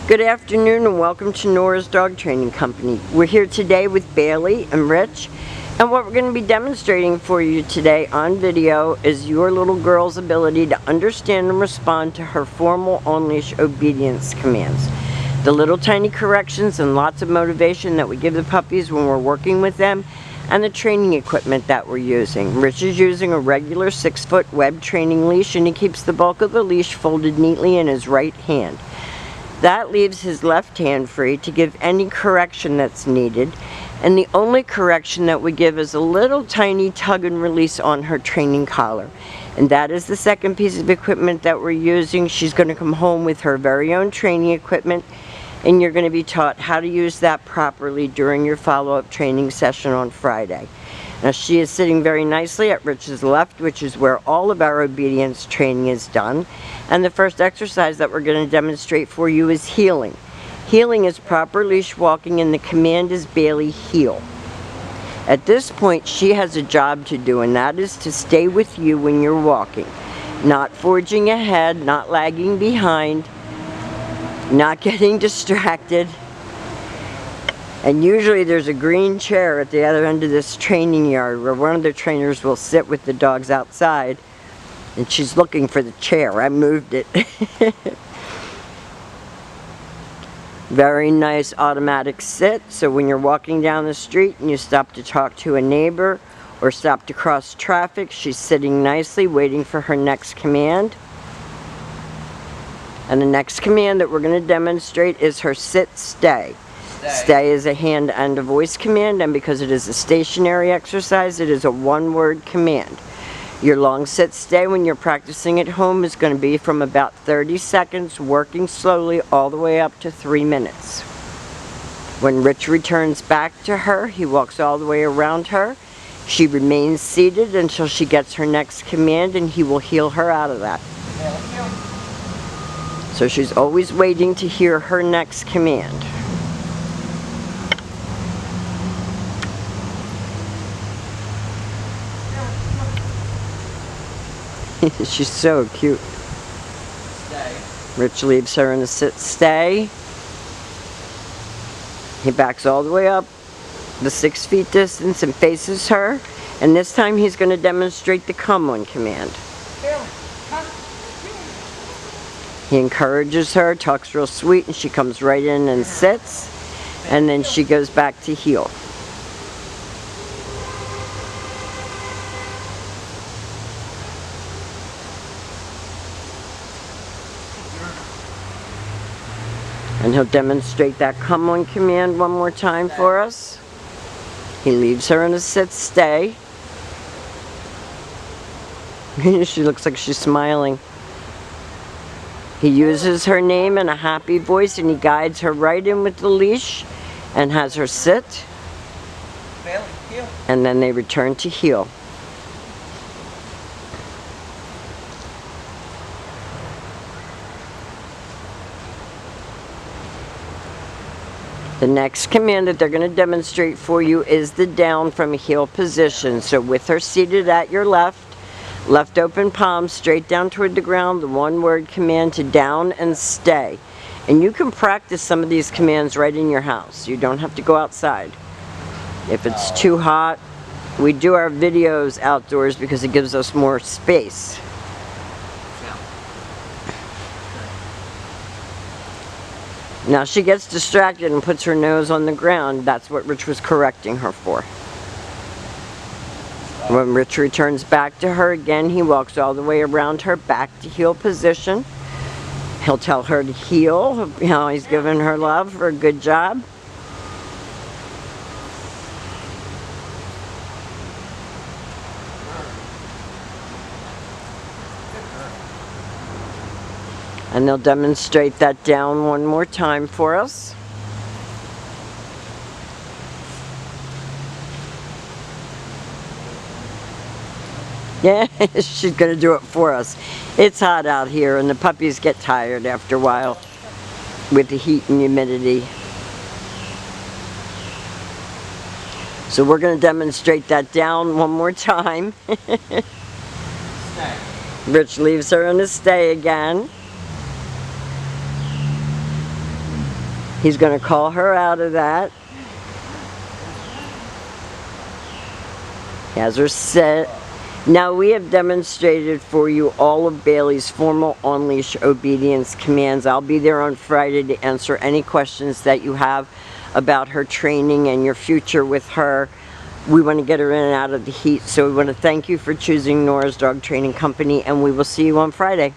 Good afternoon and welcome to Nora's Dog Training Company. We're here today with Bailey and Rich, and what we're going to be demonstrating for you today on video is your little girl's ability to understand and respond to her formal on-leash obedience commands. The little tiny corrections and lots of motivation that we give the puppies when we're working with them, and the training equipment that we're using. Rich is using a regular 6-foot web training leash, and he keeps the bulk of the leash folded neatly in his right hand. That leaves his left hand free to give any correction that's needed, and the only correction that we give is a little tiny tug and release on her training collar. And that is the second piece of equipment that we're using. She's going to come home with her very own training equipment, and you're going to be taught how to use that properly during your follow-up training session on Friday. Now she is sitting very nicely at Rich's left, which is where all of our obedience training is done. And the first exercise that we're going to demonstrate for you is heeling. Heeling is proper leash walking, and the command is Bailey, heel. At this point she has a job to do, and that is to stay with you when you're walking. Not forging ahead, not lagging behind, not getting distracted. And usually there's a green chair at the other end of this training yard where one of the trainers will sit with the dogs outside, and she's looking for the chair. I moved it. Very nice automatic sit, so when you're walking down the street and you stop to talk to a neighbor or stop to cross traffic, she's sitting nicely waiting for her next command. And the next command that we're going to demonstrate is her sit stay. Stay is a hand and a voice command, and because it is a stationary exercise, it is a one-word command. Your long sit stay when you're practicing at home is going to be from about 30 seconds, working slowly all the way up to 3 minutes. When Rich returns back to her, he walks all the way around her. She remains seated until she gets her next command, and he will heel her out of that. So she's always waiting to hear her next command. She's so cute. Stay. Rich leaves her in a sit stay. He backs all the way up the 6 feet distance and faces her. And this time he's going to demonstrate the come on command. He encourages her, talks real sweet, and she comes right in and sits. And then she goes back to heel. And he'll demonstrate that come on command one more time for us. He leaves her in a sit stay. She looks like she's smiling. He uses her name in a happy voice, and he guides her right in with the leash and has her sit. And then they return to heel. The next command that they're going to demonstrate for you is the down from a heel position. So with her seated at your left open palm straight down toward the ground, the one-word command to down and stay. And you can practice some of these commands right in your house. You don't have to go outside. If it's too hot, we do our videos outdoors because it gives us more space. Now she gets distracted and puts her nose on the ground. That's what Rich was correcting her for. When Rich returns back to her again, he walks all the way around her back to heel position. He'll tell her to heel. You know, he's giving her love for a good job. And they'll demonstrate that down one more time for us. Yeah, she's going to do it for us. It's hot out here, and the puppies get tired after a while with the heat and humidity. So we're going to demonstrate that down one more time. Stay. Rich leaves her in a stay again. He's going to call her out of that. He has her set. Now we have demonstrated for you all of Bailey's formal on-leash obedience commands. I'll be there on Friday to answer any questions that you have about her training and your future with her. We want to get her in and out of the heat, so we want to thank you for choosing Nora's Dog Training Company, and we will see you on Friday.